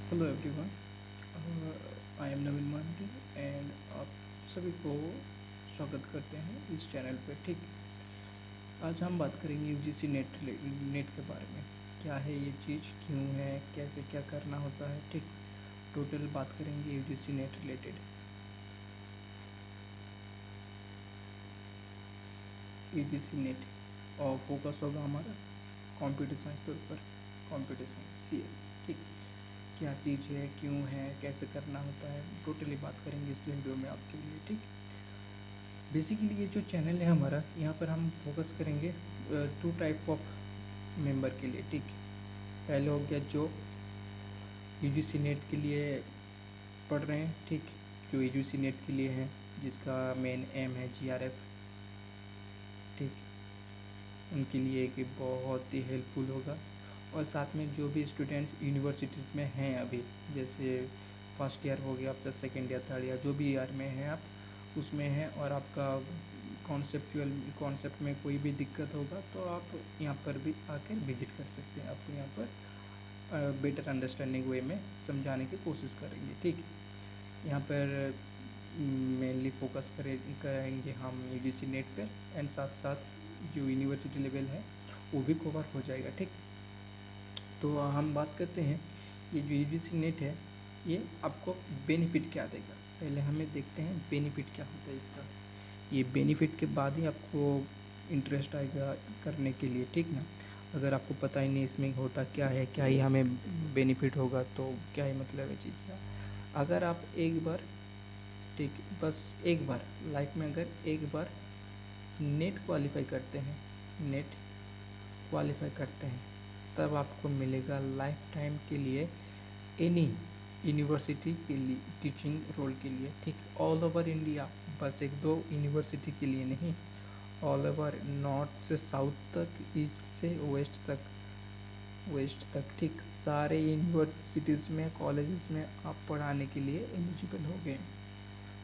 Hello everyone, I am नवीन मानके and आप सभी को स्वागत करते हैं इस चैनल पे। ठीक, आज हम बात करेंगे यूजीसी नेट के बारे में। क्या है ये चीज़, क्यों है, कैसे क्या करना होता है। ठीक, टोटल बात करेंगे UGC net related. UGC net और फोकस होगा हमारा कंप्यूटर साइंस के ऊपर, कंप्यूटर साइंस सीएस। ठीक, क्या चीज़ है, क्यों है, कैसे करना होता है, टोटली बात करेंगे इस वीडियो में आपके लिए। ठीक, बेसिकली ये जो चैनल है हमारा, यहाँ पर हम फोकस करेंगे टू टाइप ऑफ मेंबर के लिए। ठीक, पहले हो गया जो यूजीसी नेट के लिए पढ़ रहे हैं। ठीक, जो यूजीसी नेट के लिए है, जिसका मेन एम है जीआरएफ। ठीक, उनके लिए कि बहुत ही हेल्पफुल होगा। और साथ में जो भी स्टूडेंट्स यूनिवर्सिटीज़ में हैं अभी, जैसे फर्स्ट ईयर हो गया, आपका सेकेंड या थर्ड या जो भी ईयर में हैं आप, उसमें हैं और आपका कॉन्सेप्ट में कोई भी दिक्कत होगा तो आप यहाँ पर भी आकर विजिट कर सकते हैं। आपको यहाँ पर बेटर अंडरस्टैंडिंग वे में समझाने की कोशिश करेंगे। ठीक, यहाँ पर मेनली फोकस करेंगे हम यूजीसी नेट पर, एंड साथ साथ जो यूनिवर्सिटी लेवल है वो भी कवर हो जाएगा। ठीक, तो हम बात करते हैं ये जो यूजीसी नेट है, ये आपको बेनिफिट क्या देगा। पहले हमें देखते हैं बेनिफिट क्या होता है इसका। ये बेनिफिट के बाद ही आपको इंटरेस्ट आएगा करने के लिए। ठीक ना, अगर आपको पता ही नहीं इसमें होता क्या है, क्या ही हमें बेनिफिट होगा, तो क्या ही मतलब है चीज़ का। अगर आप एक बार, ठीक, बस एक बार लाइफ में अगर एक बार नेट क्वालिफाई करते हैं, नेट क्वालिफाई करते हैं, तब आपको मिलेगा लाइफ टाइम के लिए एनी यूनिवर्सिटी के लिए टीचिंग रोल के लिए। ठीक, ऑल ओवर इंडिया, बस एक दो यूनिवर्सिटी के लिए नहीं, ऑल ओवर नॉर्थ से साउथ तक, ईस्ट से वेस्ट तक। ठीक, सारे यूनिवर्सिटीज़ में, कॉलेजेस में आप पढ़ाने के लिए एलिजिबल हो गए।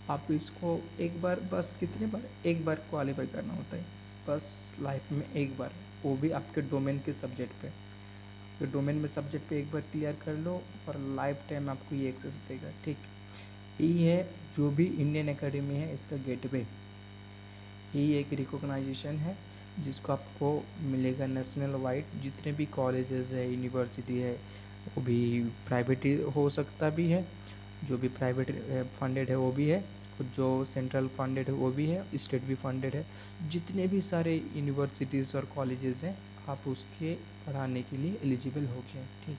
आप इसको एक बार, बस कितने बार, एक बार क्वालिफाई करना होता है, बस लाइफ में एक बार, वो भी आपके डोमेन के सब्जेक्ट पे। तो डोमेन में सब्जेक्ट पे एक बार क्लियर कर लो और लाइफ टाइम आपको ये एक्सेस देगा। ठीक, यही है जो भी इंडियन एकेडमी है, इसका गेटवे, यही एक रिकॉग्नाइजेशन है जिसको आपको मिलेगा नेशनल वाइड। जितने भी कॉलेजेस है, यूनिवर्सिटी है, वो भी प्राइवेट हो सकता भी है, जो भी प्राइवेट फंडेड है वो भी है, और जो सेंट्रल फंडेड है वो भी है, स्टेट भी फंडेड है। जितने भी सारे यूनिवर्सिटीज़ और कॉलेजेस हैं, आप उसके पढ़ाने के लिए एलिजिबल हो गए। ठीक,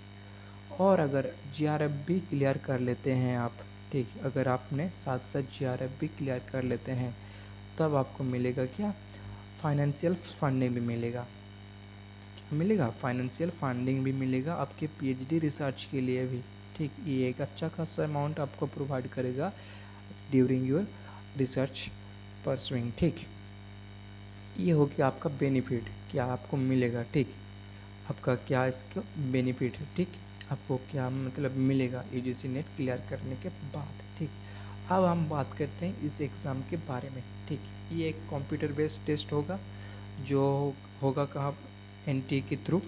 और अगर जीआरएफ भी क्लियर कर लेते हैं आप, ठीक, अगर आपने साथ साथ जीआरएफ भी क्लियर कर लेते हैं, तब आपको मिलेगा क्या, फाइनेंशियल फंडिंग भी मिलेगा। क्या मिलेगा, फाइनेंशियल फंडिंग भी मिलेगा आपके पीएचडी रिसर्च के लिए भी। ठीक, ये एक अच्छा खासा अमाउंट आपको प्रोवाइड करेगा ड्यूरिंग योर रिसर्च परसुइंग। ठीक, ये हो गया आपका बेनिफिट, क्या आपको मिलेगा। ठीक, आपका क्या इसका बेनिफिट है। ठीक, आपको क्या मतलब मिलेगा यूजीसी नेट क्लियर करने के बाद। ठीक, अब हम बात करते हैं इस एग्ज़ाम के बारे में। ठीक, ये एक कंप्यूटर बेस्ड टेस्ट होगा, जो होगा कहाँ, एनटीए के थ्रू।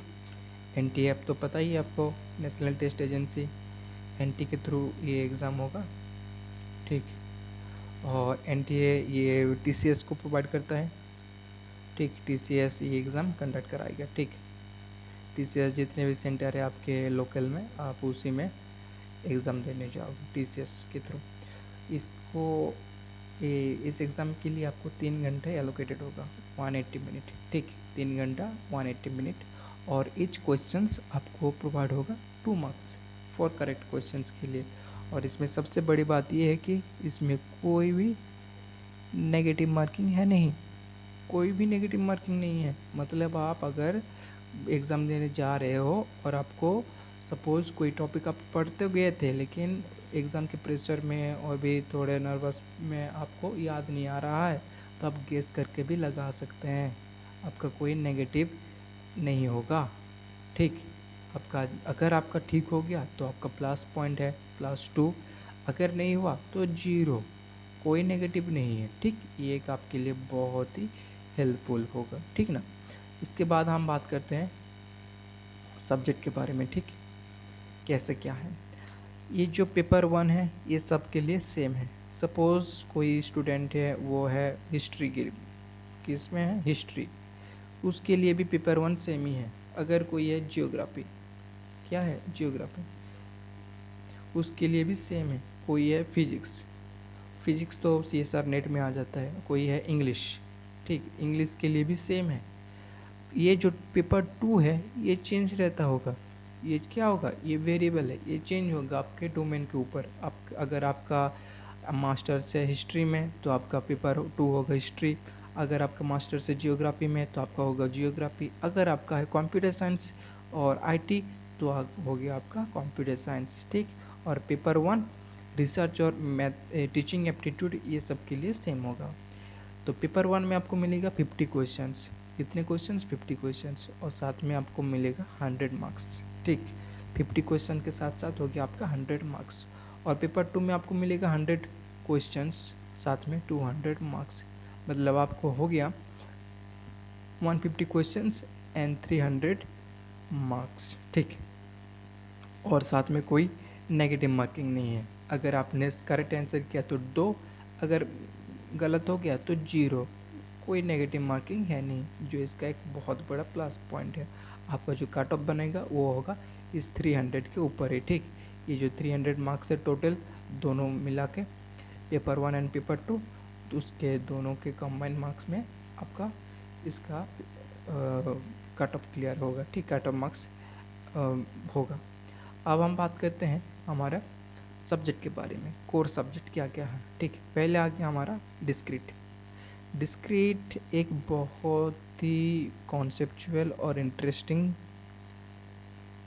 एनटीए अब तो पता ही है आपको, नेशनल टेस्ट एजेंसी, एनटीए के थ्रू ये एग्ज़ाम होगा। ठीक, और एनटीए ये टीसीएस को प्रोवाइड करता है। ठीक, टीसीएस ये एग्ज़ाम कंडक्ट कराएगा। ठीक, टीसीएस जितने भी सेंटर है आपके लोकल में, आप उसी में एग्ज़ाम देने जाओगे टीसीएस के थ्रू। इसको इस एग्ज़ाम के लिए आपको 3 घंटे एलोकेटेड होगा, 180 मिनट। ठीक, 3 घंटा 180 मिनट, और ईच क्वेश्चंस आपको प्रोवाइड होगा 2 मार्क्स फॉर करेक्ट क्वेश्चंस के लिए। और इसमें सबसे बड़ी बात यह है कि इसमें कोई भी नेगेटिव मार्किंग है नहीं, कोई भी नेगेटिव मार्किंग नहीं है। मतलब आप अगर एग्ज़ाम देने जा रहे हो और आपको सपोज़ कोई टॉपिक आप पढ़ते गए थे, लेकिन एग्ज़ाम के प्रेशर में और भी थोड़े नर्वस में आपको याद नहीं आ रहा है, तो आप गेस करके भी लगा सकते हैं, आपका कोई नेगेटिव नहीं होगा। ठीक, आपका अगर आपका ठीक हो गया तो आपका प्लस पॉइंट है, +2। अगर नहीं हुआ तो 0, कोई नेगेटिव नहीं है। ठीक, ये एक आपके लिए बहुत ही हेल्पफुल होगा। ठीक ना, इसके बाद हम बात करते हैं सब्जेक्ट के बारे में। ठीक, कैसे क्या है, ये जो पेपर 1 है ये सब के लिए सेम है। सपोज़ कोई स्टूडेंट है, वो है हिस्ट्री के, किस में है, हिस्ट्री, उसके लिए भी पेपर 1 सेम ही है। अगर कोई है जियोग्राफी, क्या है जियोग्राफी, उसके लिए भी सेम है। कोई है फिजिक्स, फिजिक्स तो CSR नेट में आ जाता है। कोई है इंग्लिश, ठीक, इंग्लिश के लिए भी सेम है। ये जो पेपर 2 है ये चेंज रहता होगा। ये क्या होगा, ये वेरिएबल है, ये चेंज होगा आपके डोमेन के ऊपर। आप अगर आपका मास्टर्स है हिस्ट्री में तो आपका पेपर 2 होगा हिस्ट्री। अगर आपका मास्टर्स है जियोग्राफी में तो आपका होगा जियोग्राफी। अगर आपका है कंप्यूटर साइंस और IT तो हो गया आपका कंप्यूटर साइंस, ठीक। और पेपर 1 रिसर्च और मैथ, टीचिंग एप्टीट्यूड, ये सब के लिए सेम होगा। तो पेपर 1 में आपको मिलेगा 50 क्वेश्चंस। कितने क्वेश्चंस, 50 क्वेश्चंस, और साथ में आपको मिलेगा 100 मार्क्स, ठीक। 50 क्वेश्चन के साथ साथ हो गया आपका 100 मार्क्स। और पेपर 2 में आपको मिलेगा 100 क्वेश्चंस, साथ में 200 मार्क्स। मतलब आपको हो गया 150 क्वेश्चंस एंड 300 मार्क्स, ठीक। और साथ में कोई नेगेटिव मार्किंग नहीं है। अगर आपने करेक्ट आंसर किया तो 2, अगर गलत हो गया तो 0। कोई नेगेटिव मार्किंग है नहीं, जो इसका एक बहुत बड़ा प्लस पॉइंट है। आपका जो कट ऑफ बनेगा वो होगा इस 300 के ऊपर ही, ठीक। ये जो 300 मार्क्स है टोटल, दोनों मिला के पेपर 1 एंड पेपर 2, तो उसके दोनों के कंबाइंड मार्क्स में आपका इसका कट ऑफ क्लियर होगा, ठीक, कट ऑफ मार्क्स होगा। अब हम बात करते हैं हमारा सब्जेक्ट के बारे में, कोर सब्जेक्ट क्या क्या है, ठीक। पहले आ गया हमारा डिस्क्रीट। डिस्क्रीट एक बहुत ही कॉन्सेप्चुअल और इंटरेस्टिंग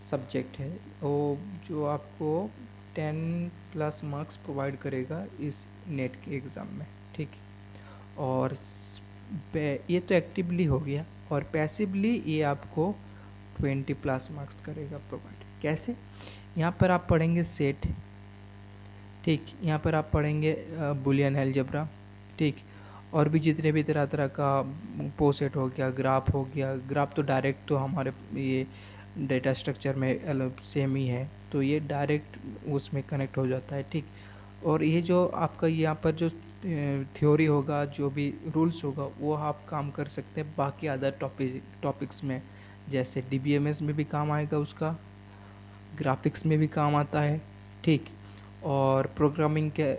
सब्जेक्ट है, वो जो आपको 10+ मार्क्स प्रोवाइड करेगा इस नेट के एग्ज़ाम में, ठीक। और ये तो एक्टिवली हो गया, और पैसिवली ये आपको 20+ मार्क्स करेगा प्रोवाइड। कैसे, यहाँ पर आप पढ़ेंगे सेट, ठीक। यहाँ पर आप पढ़ेंगे बुलियन अलजेब्रा, ठीक। और भी जितने भी तरह तरह का पोसेट हो गया, ग्राफ हो गया। ग्राफ तो डायरेक्ट तो हमारे ये डेटा स्ट्रक्चर में सेम ही है, तो ये डायरेक्ट उसमें कनेक्ट हो जाता है, ठीक। और ये जो आपका यहाँ पर जो थ्योरी होगा, जो भी रूल्स होगा, वो आप काम कर सकते हैं बाकी अदर टॉपिक्स में। जैसे DBMS में भी काम आएगा उसका, ग्राफिक्स में भी काम आता है, ठीक। और प्रोग्रामिंग के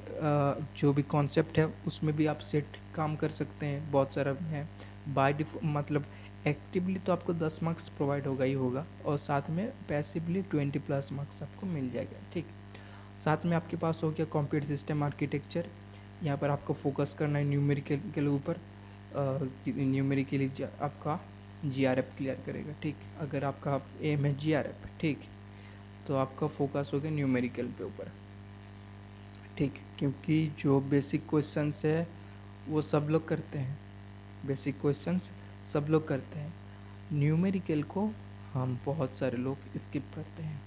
जो भी कॉन्सेप्ट है उसमें भी आप सेट काम कर सकते हैं, बहुत सारा है। मतलब एक्टिवली तो आपको 10 मार्क्स प्रोवाइड होगा ही होगा, और साथ में पैसिवली 20+ मार्क्स आपको मिल जाएगा, ठीक। साथ में आपके पास हो गया कंप्यूटर सिस्टम आर्किटेक्चर। यहाँ पर आपको फोकस करना है न्यूमेरिकल के ऊपर। न्यूमेरिकली आपका GRF क्लियर करेगा, ठीक। अगर आपका एम है GRF, ठीक, तो आपका फोकस हो गया न्यूमेरिकल पे ऊपर, ठीक। क्योंकि जो बेसिक क्वेश्चंस है वो सब लोग करते हैं, बेसिक क्वेश्चंस सब लोग करते हैं। न्यूमेरिकल को हम बहुत सारे लोग स्किप करते हैं।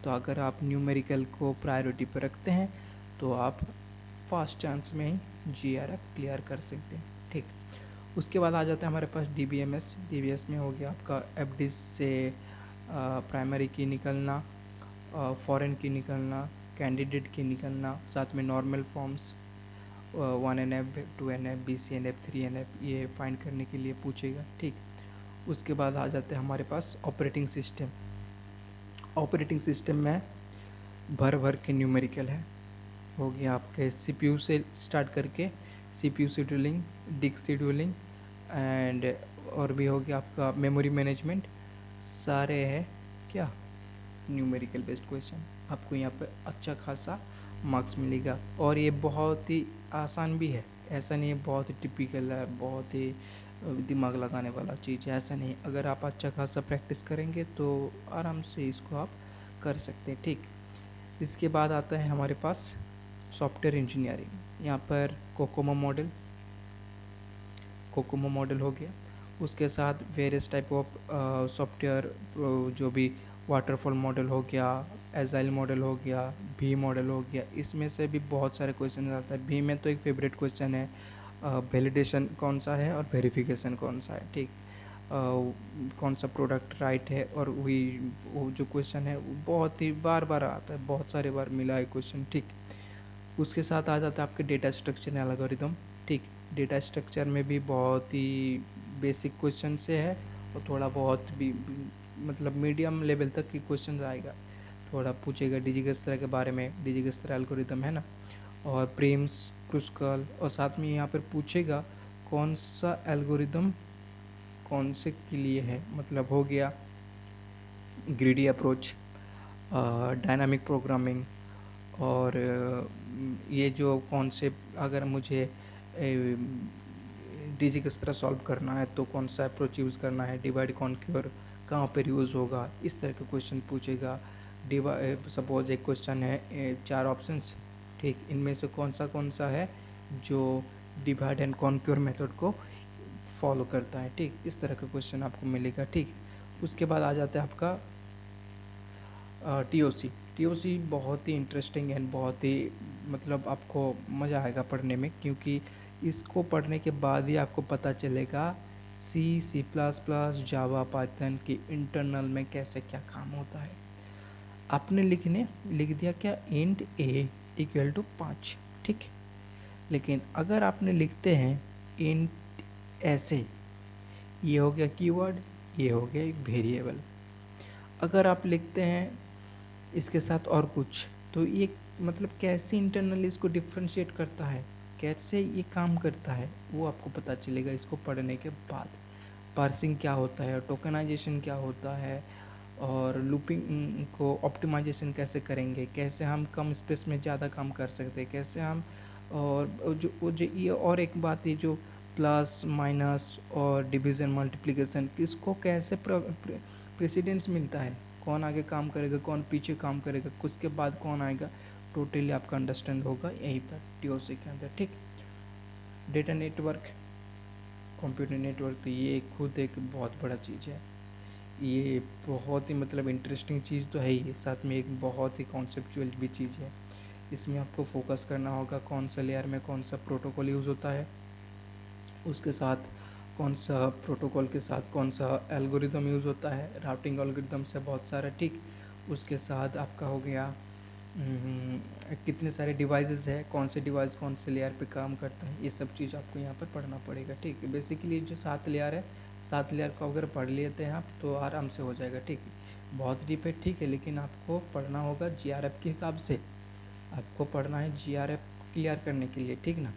तो अगर आप न्यूमेरिकल को प्रायोरिटी पर रखते हैं तो आप फर्स्ट चांस में ही GRF क्लियर कर सकते हैं, ठीक। उसके बाद आ जाता है हमारे पास DBMS में हो गया आपका FD से प्राइमरी की निकलना, फॉरेन की निकलना, कैंडिडेट की निकलना, साथ में normal forms 1NF 2NF BCNF 3NF ये फाइंड करने के लिए पूछेगा, ठीक। उसके बाद आ जाते हैं हमारे पास ऑपरेटिंग सिस्टम। ऑपरेटिंग सिस्टम में भर भर के न्यूमेरिकल है। हो गया आपके CPU से स्टार्ट करके CPU scheduling, disk scheduling and और भी हो गया आपका मेमोरी मैनेजमेंट, सारे हैं क्या न्यूमेरिकल बेस्ड क्वेश्चन। आपको यहाँ पर अच्छा खासा मार्क्स मिलेगा, और ये बहुत ही आसान भी है। ऐसा नहीं है बहुत ही टिपिकल है, बहुत ही दिमाग लगाने वाला चीज़ है, ऐसा नहीं। अगर आप अच्छा खासा प्रैक्टिस करेंगे तो आराम से इसको आप कर सकते हैं, ठीक। इसके बाद आता है हमारे पास सॉफ्टवेयर इंजीनियरिंग। यहाँ पर कोकोमो मॉडल हो गया, उसके साथ वेरियस टाइप ऑफ सॉफ्टवेयर, जो भी वाटरफॉल मॉडल हो गया, एजाइल मॉडल हो गया, भी मॉडल हो गया। इसमें से भी बहुत सारे क्वेश्चन आता है। भी में तो एक फेवरेट क्वेश्चन है, वैलिडेशन कौन सा है और वेरिफिकेशन कौन सा है, ठीक। कौन सा प्रोडक्ट राइट है, और वही वो जो क्वेश्चन है वो बहुत ही बार बार आता है, बहुत सारे बार मिला है क्वेश्चन, ठीक। उसके साथ आ जाता है आपके डेटा स्ट्रक्चर एंड एल्गोरिदम, ठीक। डेटा स्ट्रक्चर में भी बहुत ही बेसिक क्वेश्चन से है, और थोड़ा बहुत भी मतलब मीडियम लेवल तक की क्वेश्चन आएगा। थोड़ा पूछेगा डिजिगस्ट्रा के बारे में, डिजिगस्ट्रा एल्गोरिदम है ना, और प्रेम्स क्रुस्कल, और साथ में यहाँ पर पूछेगा कौन सा एल्गोरिदम कौन से के लिए है, मतलब हो गया ग्रीडी अप्रोच, डायनामिक प्रोग्रामिंग, और ये जो कॉन्सेप्ट अगर मुझे डीजी किस तरह सॉल्व करना है तो कौन सा अप्रोच यूज़ करना है, डिवाइड कॉन्क्योर कहाँ पर यूज़ होगा, इस तरह के क्वेश्चन पूछेगा। सपोज एक क्वेश्चन है, 4 ऑप्शंस, ठीक, इनमें से कौन सा है जो डिवाइड एंड कॉन्क्योर मेथड को फॉलो करता है, ठीक। इस तरह का क्वेश्चन आपको मिलेगा, ठीक। उसके बाद आ जाता है आपका टीओसी। टीओसी बहुत ही इंटरेस्टिंग एंड बहुत ही मतलब आपको मज़ा आएगा पढ़ने में, क्योंकि इसको पढ़ने के बाद ही आपको पता चलेगा सी, सी प्लस प्लस, जावा, पाइथन की इंटरनल में कैसे क्या काम होता है। आपने लिख दिया क्या, इंट ए इक्वल टू 5, ठीक। लेकिन अगर आपने लिखते हैं इंट ऐसे, ये हो गया कीवर्ड, ये हो गया एक वेरिएबल। अगर आप लिखते हैं इसके साथ और कुछ, तो ये मतलब कैसे इंटरनली इसको डिफ्रेंशिएट करता है, कैसे ये काम करता है, वो आपको पता चलेगा इसको पढ़ने के बाद। पार्सिंग क्या होता है, टोकनाइजेशन क्या होता है, और लूपिंग को ऑप्टिमाइजेशन कैसे करेंगे, कैसे हम कम स्पेस में ज़्यादा काम कर सकते हैं, कैसे हम, और जो ये और एक बात, ये जो प्लस माइनस और डिवीज़न मल्टीप्लिकेशन, किसको कैसे प्रेसिडेंस मिलता है, कौन आगे काम करेगा, कौन पीछे काम करेगा, उसके बाद कौन आएगा, टोटली आपका अंडरस्टैंड होगा यहीं पर टीओसी के अंदर, ठीक। डेटा नेटवर्क, कंप्यूटर नेटवर्क, तो ये खुद एक बहुत बड़ा चीज़ है। ये बहुत ही मतलब इंटरेस्टिंग चीज़ तो है ही, साथ में एक बहुत ही कॉन्सेप्चुअल भी चीज़ है। इसमें आपको फोकस करना होगा कौन सा लेयर में कौन सा प्रोटोकॉल यूज़ होता है, उसके साथ कौन सा प्रोटोकॉल के साथ कौन सा एल्गोरिदम यूज़ होता है, राउटिंग एल्गोरिदम से बहुत सारा, ठीक। उसके साथ आपका हो गया कितने सारे डिवाइसेस है, कौन से डिवाइस कौन से लेयर पे काम करता है, ये सब चीज़ आपको यहाँ पर पढ़ना पड़ेगा, ठीक है। बेसिकली जो 7 लेयर है, 7 लेयर को अगर पढ़ लेते हैं आप तो आराम से हो जाएगा, ठीक है। बहुत डीप है, ठीक है, लेकिन आपको पढ़ना होगा जीआरएफ के हिसाब से, आपको पढ़ना है जीआरएफ क्लियर करने के लिए, ठीक ना।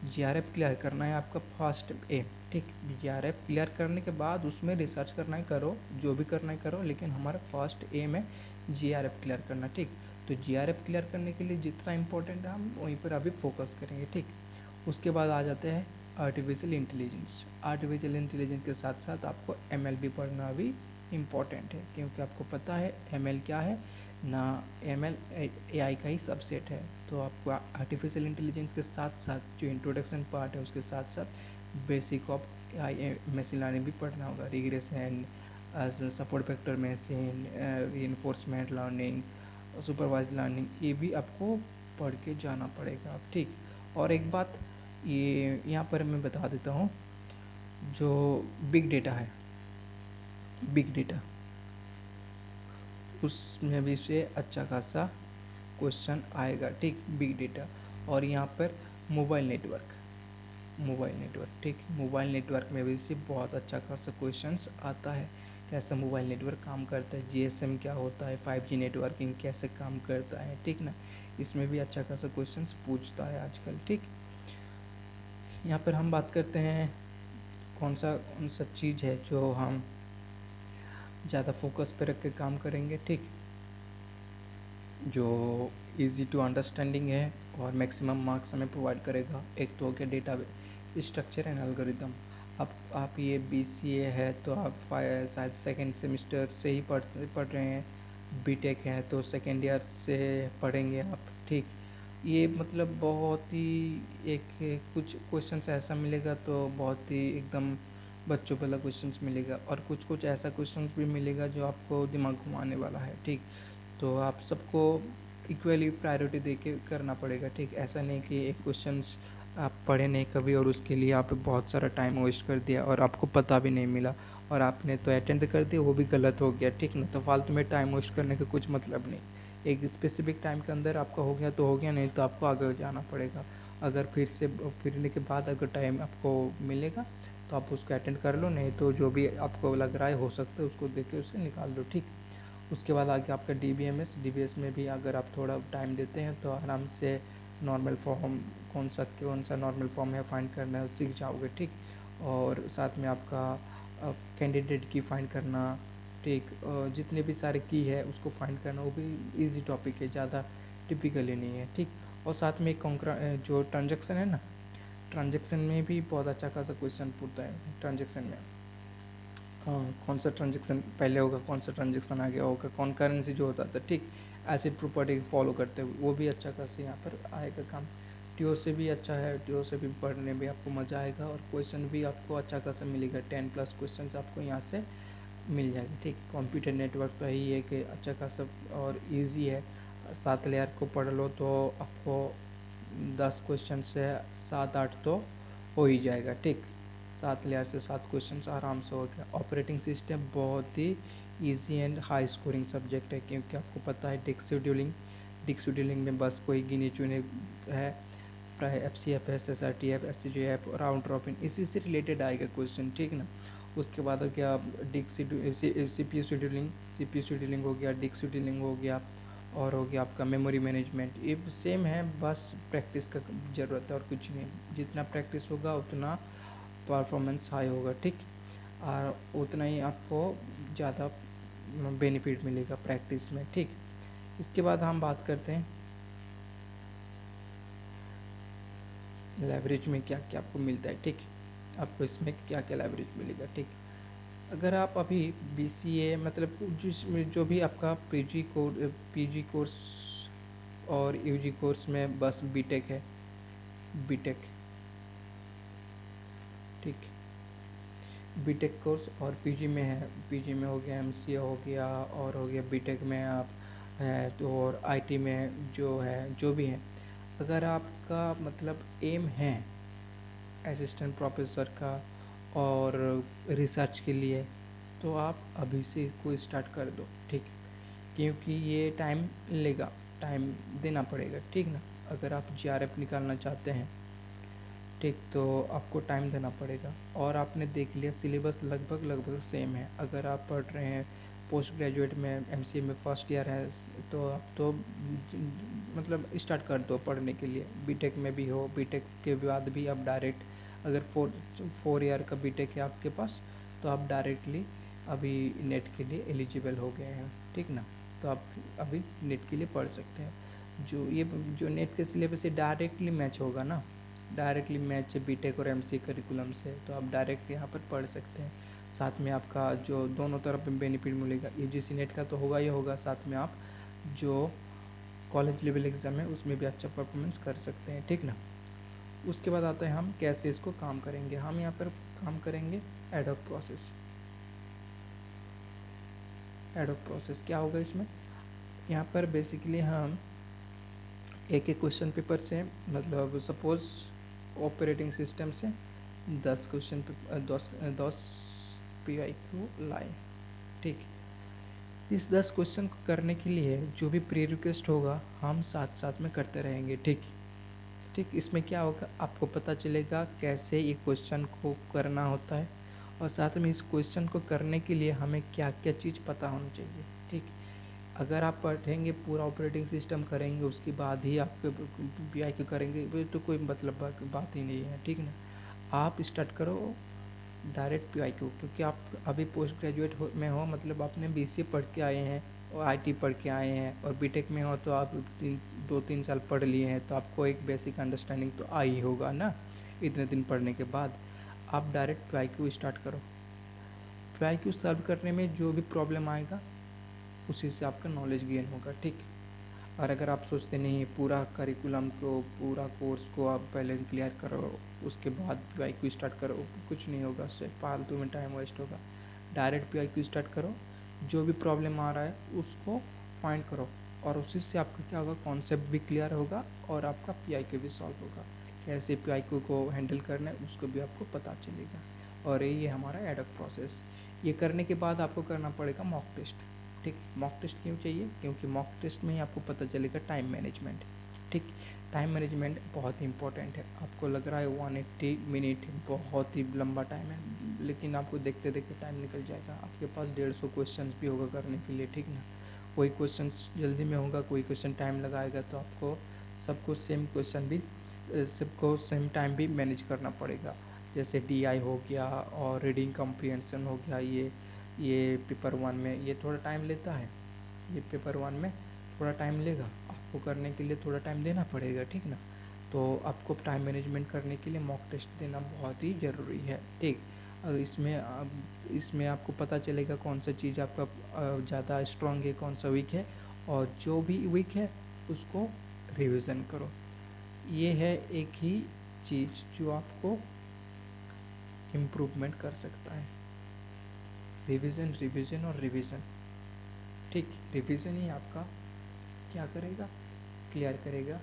जीआरएफ क्लियर करना है आपका फर्स्ट एम, ठीक। जीआरएफ क्लियर करने के बाद उसमें रिसर्च करना है, करो जो भी करना है करो, लेकिन हमारा फर्स्ट एम है जीआरएफ क्लियर करना, ठीक। तो जीआरएफ क्लियर करने के लिए जितना इम्पोर्टेंट है हम वहीं पर अभी फोकस करेंगे, ठीक। उसके बाद आ जाते हैं आर्टिफिशियल इंटेलिजेंस। आर्टिफिशियल इंटेलिजेंस के साथ साथ आपको एमएल भी पढ़ना भी इम्पॉर्टेंट है, क्योंकि आपको पता है एमएल क्या है ना, एमएल एआई का ही सबसेट है। तो आपको आर्टिफिशियल इंटेलिजेंस के साथ साथ जो इंट्रोडक्शन पार्ट है उसके साथ साथ basic of AI machine learning भी पढ़ना होगा, regression, support vector machine, reinforcement learning, supervise learning, ये भी आपको पढ़ के जाना पड़ेगा आप, ठीक। और एक बात ये यहाँ पर मैं बता देता हूँ, जो बिग डेटा है, बिग डेटा, उसमें भी से अच्छा खासा क्वेश्चन आएगा, ठीक। बिग डेटा, और यहाँ पर मोबाइल नेटवर्क, मोबाइल नेटवर्क, ठीक। मोबाइल नेटवर्क में भी से बहुत अच्छा खासा क्वेश्चंस आता है, कैसा मोबाइल नेटवर्क काम करता है, जीएसएम क्या होता है, 5G नेटवर्किंग कैसे काम करता है, ठीक ना। इसमें भी अच्छा खासा क्वेश्चंस पूछता है आजकल, ठीक। यहाँ पर हम बात करते हैं कौन सा चीज़ है जो हम ज़्यादा फोकस पे रख के काम करेंगे, ठीक। जो इजी टू अंडरस्टैंडिंग है और मैक्सिमम मार्क्स हमें प्रोवाइड करेगा। एक तो हो गया डेटा स्ट्रक्चर एंड एल्गोरिदम। अब आप ये बीसीए है तो आप शायद सेकेंड सेमेस्टर से ही पढ़ रहे हैं, बीटेक है तो सेकेंड ईयर से पढ़ेंगे आप, ठीक। ये मतलब बहुत ही एक कुछ क्वेश्चंस ऐसा मिलेगा तो बहुत ही एकदम बच्चों वाला क्वेश्चंस मिलेगा, और कुछ कुछ ऐसा क्वेश्चंस भी मिलेगा जो आपको दिमाग घुमाने वाला है, ठीक। तो आप सबको इक्वली प्रायोरिटी दे के करना पड़ेगा, ठीक। ऐसा नहीं कि एक क्वेश्चंस आप पढ़े नहीं कभी और उसके लिए आप बहुत सारा टाइम वेस्ट कर दिया और आपको पता भी नहीं मिला, और आपने तो अटेंड कर दिया, वो भी गलत हो गया, ठीक ना। तो फालतू में टाइम वेस्ट करने का कुछ मतलब नहीं। एक स्पेसिफिक टाइम के अंदर आपका हो गया तो हो गया, नहीं तो आपको आगे जाना पड़ेगा। अगर फिरने के बाद अगर टाइम आपको मिलेगा तो आप उसको अटेंड कर लो, नहीं तो जो भी आपको लग रहा है हो सकता है उसको देख के उसे निकाल दो, ठीक। उसके बाद आगे आपका डीबीएमएस में भी अगर आप थोड़ा टाइम देते हैं तो आराम से नॉर्मल फॉर्म कौन सा नॉर्मल फॉर्म है फाइंड करना है सीख जाओगे, ठीक। और साथ में आपका कैंडिडेट की फाइंड करना, ठीक। जितने भी सारे की है उसको फाइंड करना, वो भी इजी टॉपिक है, ज़्यादा टिपिकली नहीं है, ठीक। और साथ में जो ट्रांजेक्शन है ना, ट्रांजेक्शन में भी बहुत अच्छा खासा क्वेश्चन पूछता है ट्रांजेक्शन में। कौन सा ट्रांजेक्शन पहले होगा, कौन सा ट्रांजेक्शन आगे होगा, कौन करेंसी जो होता था, ठीक। एसिड प्रॉपर्टी फॉलो करते हुए वो भी अच्छा खासा यहाँ पर आएगा काम। टीओ से भी अच्छा है, टीओ से भी पढ़ने में आपको मज़ा आएगा और क्वेश्चन भी आपको अच्छा खासा मिलेगा, 10+ क्वेश्चन आपको यहाँ से मिल जाएगा, ठीक। कंप्यूटर नेटवर्क का ही है कि अच्छा खासा और इजी है। 7 लेयर को पढ़ लो तो आपको 10 क्वेश्चन से 7-8 तो हो ही जाएगा, ठीक। 7 लेयर से 7 क्वेश्चन आराम से हो गया। ऑपरेटिंग सिस्टम बहुत ही easy and high scoring subject है, क्योंकि आपको पता है डिक शेड्यूलिंग में बस कोई गिने चुने है, प्राय FCF है, SSRTF, SCJF, राउंड रॉबिन इसी से रिलेटेड आएगा क्वेश्चन, ठीक ना। उसके बाद हो गया disk C P U scheduling हो गया, डिक शेड्यूलिंग हो गया, और हो गया आपका मेमोरी मैनेजमेंट। ये सेम है, बस प्रैक्टिस का ज़रूरत है और कुछ नहीं। जितना प्रैक्टिस होगा उतना परफॉर्मेंस हाई होगा, ठीक। और उतना ही आपको ज़्यादा बेनिफिट मिलेगा प्रैक्टिस में, ठीक। इसके बाद हम बात करते हैं लेवरेज में क्या क्या आपको मिलता है, ठीक। आपको इसमें क्या क्या लेवरेज मिलेगा, ठीक। अगर आप अभी BCA मतलब जिसमें जो भी आपका पीजी कोर्स और यूजी कोर्स में बस बीटेक है, बीटेक, ठीक। बीटेक कोर्स और पीजी में है, पीजी में हो गया MCA हो गया, और हो गया बीटेक में आप है तो, और आईटी में जो है जो भी है। अगर आपका मतलब एम है असिस्टेंट प्रोफेसर का और रिसर्च के लिए, तो आप अभी से इसको स्टार्ट कर दो, ठीक। क्योंकि ये टाइम लेगा, टाइम देना पड़ेगा, ठीक ना। अगर आप GRF निकालना चाहते हैं, ठीक, तो आपको टाइम देना पड़ेगा। और आपने देख लिया सिलेबस लगभग लगभग सेम है। अगर आप पढ़ रहे हैं पोस्ट ग्रेजुएट में MCA में फर्स्ट ईयर है, तो आप तो मतलब स्टार्ट कर दो पढ़ने के लिए। बीटेक में भी हो, बीटेक के बाद भी आप डायरेक्ट, अगर 4 ईयर का बीटेक है आपके पास, तो आप डायरेक्टली अभी नेट के लिए एलिजिबल हो गए हैं, ठीक ना। तो आप अभी नेट के लिए पढ़ सकते हैं। जो नेट के सिलेबस से डायरेक्टली मैच होगा ना, डायरेक्टली मैच बीटेक और MCA करिकुलम से, तो आप डायरेक्ट यहाँ पर पढ़ सकते हैं। साथ में आपका जो दोनों तरफ में बेनिफिट मिलेगा, UGC नेट का तो होगा ही होगा, साथ में आप जो कॉलेज लेवल एग्ज़ाम है उसमें भी अच्छा परफॉर्मेंस कर सकते हैं, ठीक ना। उसके बाद आता है हम कैसे इसको काम करेंगे। हम यहाँ पर काम करेंगे एडहॉक प्रोसेस। एडहॉक प्रोसेस क्या होगा इसमें, यहाँ पर बेसिकली हम एक एक क्वेश्चन पेपर से, मतलब सपोज ऑपरेटिंग सिस्टम से 10 क्वेश्चन पेपर, 10 PIQ लाए, ठीक। इस 10 क्वेश्चन को करने के लिए जो भी प्री रिक्वेस्ट होगा हम साथ साथ में करते रहेंगे, ठीक। ठीक, इसमें क्या होगा आपको पता चलेगा कैसे ये क्वेश्चन को करना होता है, और साथ में इस क्वेश्चन को करने के लिए हमें क्या क्या चीज़ पता होनी चाहिए, ठीक। अगर आप पढ़ेंगे पूरा ऑपरेटिंग सिस्टम करेंगे उसके बाद ही आप PIQ करेंगे, वो तो कोई मतलब बात ही नहीं है, ठीक ना। आप स्टार्ट करो डायरेक्ट PIQ, क्योंकि आप अभी पोस्ट ग्रेजुएट में हो, मतलब आपने BCA पढ़ के आए हैं और IT पढ़ के आए हैं, और बीटेक में हो तो आप 2-3 साल पढ़ लिए हैं, तो आपको एक बेसिक अंडरस्टैंडिंग तो आ ही होगा ना। इतने दिन पढ़ने के बाद आप डायरेक्ट PIQ स्टार्ट करो। PIQ सॉल्व करने में जो भी प्रॉब्लम आएगा उसी से आपका नॉलेज गेन होगा, ठीक। और अगर आप सोचते नहीं पूरा करिकुलम को, पूरा कोर्स को आप पहले क्लियर करो उसके बाद PIQ स्टार्ट करो, कुछ नहीं होगा, उससे फालतू में टाइम वेस्ट होगा। डायरेक्ट PIQ स्टार्ट करो, जो भी प्रॉब्लम आ रहा है उसको फाइंड करो, और उसी से आपका क्या होगा कॉन्सेप्ट भी क्लियर होगा और आपका PIQ भी सॉल्व होगा। कैसे PIQ को हैंडल करना है उसको भी आपको पता चलेगा। और ये हमारा एडॉक प्रोसेस। ये करने के बाद आपको करना पड़ेगा मॉक टेस्ट। ठीक, मॉक टेस्ट क्यों चाहिए? क्योंकि मॉक टेस्ट में ही आपको पता चलेगा टाइम मैनेजमेंट। ठीक, टाइम मैनेजमेंट बहुत ही इंपॉर्टेंट है। आपको लग रहा है 180 मिनट बहुत ही लंबा टाइम है, लेकिन आपको देखते देखते टाइम निकल जाएगा। आपके पास 150 क्वेश्चन भी होगा करने के लिए, ठीक ना। कोई क्वेश्चन जल्दी में होगा, कोई क्वेश्चन टाइम लगाएगा, तो आपको सबको सेम क्वेश्चन भी सबको सेम टाइम भी मैनेज करना पड़ेगा। जैसे DI हो गया और रीडिंग कम्प्रीहेंशन हो गया, ये पेपर 1 में ये थोड़ा टाइम लेता है, ये पेपर 1 में थोड़ा टाइम लेगा, आपको करने के लिए थोड़ा टाइम देना पड़ेगा, ठीक ना। तो आपको टाइम मैनेजमेंट करने के लिए मॉक टेस्ट देना बहुत ही ज़रूरी है, ठीक। इसमें आपको पता चलेगा कौन सा चीज़ आपका ज़्यादा स्ट्रांग है, कौन सा वीक है, और जो भी वीक है उसको रिवीजन करो। ये है एक ही चीज़ जो आपको इम्प्रूवमेंट कर सकता है। रिवीजन, रिवीजन और रिवीजन, ठीक। रिवीजन ही आपका क्या करेगा? क्लियर करेगा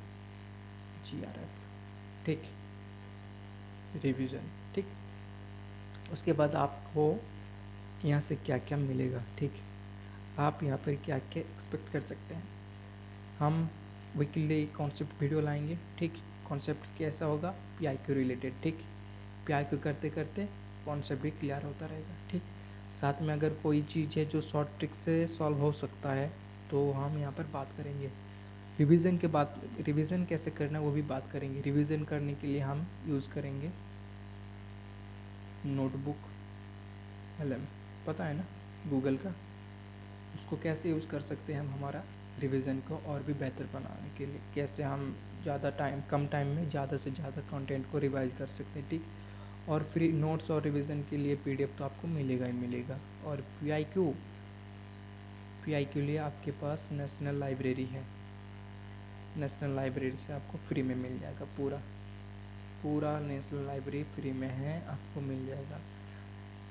GRF, ठीक। रिवीजन, ठीक। उसके बाद आपको यहाँ से क्या क्या मिलेगा, ठीक। आप यहाँ पर क्या क्या एक्सपेक्ट कर सकते हैं। हम वीकली कॉन्सेप्ट वीडियो लाएंगे, ठीक। कॉन्सेप्ट कैसा होगा? PIQ रिलेटेड, ठीक। PIQ करते करते कॉन्सेप्ट भी क्लियर होता रहेगा, ठीक। साथ में अगर कोई चीज़ है जो शॉर्ट ट्रिक से सॉल्व हो सकता है तो हम यहाँ पर बात करेंगे। रिवीजन के बाद रिवीजन कैसे करना है वो भी बात करेंगे। रिवीजन करने के लिए हम यूज़ करेंगे नोटबुक LM, पता है ना, गूगल का। उसको कैसे यूज़ कर सकते हैं हम हमारा रिवीजन को और भी बेहतर बनाने के लिए, कैसे हम ज़्यादा टाइम कम टाइम में ज़्यादा से ज़्यादा कंटेंट को रिवाइज कर सकते हैं, ठीक। और फ्री नोट्स और रिवीजन के लिए PDF तो आपको मिलेगा ही मिलेगा। और PIQ लिए आपके पास नेशनल लाइब्रेरी है, नेशनल लाइब्रेरी से आपको फ्री में मिल जाएगा, पूरा नेशनल लाइब्रेरी फ्री में है, आपको मिल जाएगा।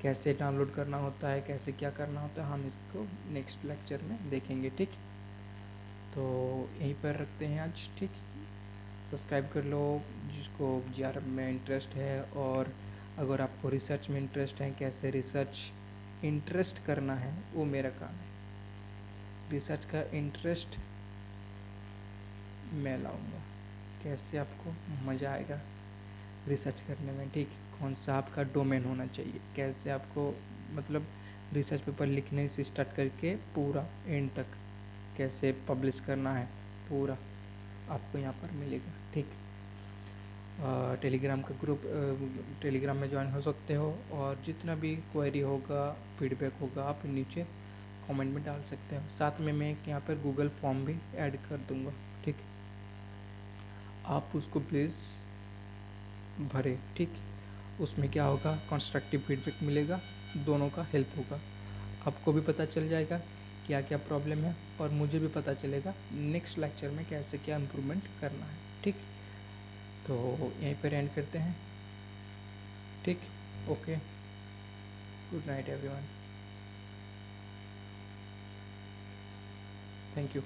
कैसे डाउनलोड करना होता है, कैसे क्या करना होता है, हम इसको नेक्स्ट लेक्चर में देखेंगे, ठीक। तो यहीं पर रखते हैं आज, ठीक। सब्सक्राइब कर लो जिसको GRF में इंटरेस्ट है, और अगर आपको रिसर्च में इंटरेस्ट है, कैसे रिसर्च इंटरेस्ट करना है वो मेरा काम है। रिसर्च का इंटरेस्ट मैं लाऊंगा, कैसे आपको मज़ा आएगा रिसर्च करने में, ठीक। कौन सा आपका डोमेन होना चाहिए, कैसे आपको मतलब रिसर्च पेपर लिखने से स्टार्ट करके पूरा एंड तक कैसे पब्लिश करना है, पूरा आपको यहाँ पर मिलेगा, ठीक। टेलीग्राम का ग्रुप, टेलीग्राम में ज्वाइन हो सकते हो, और जितना भी क्वेरी होगा, फीडबैक होगा, आप नीचे कमेंट में डाल सकते हो। साथ में मैं यहाँ पर गूगल फॉर्म भी ऐड कर दूँगा, ठीक। आप उसको प्लीज़ भरें, ठीक। उसमें क्या होगा, कंस्ट्रक्टिव फीडबैक मिलेगा, दोनों का हेल्प होगा। आपको भी पता चल जाएगा क्या क्या प्रॉब्लम है, और मुझे भी पता चलेगा नेक्स्ट लेक्चर में कैसे क्या इम्प्रूवमेंट करना है, ठीक। तो यहीं पर एंड करते हैं, ठीक। Okay, good night everyone, thank you.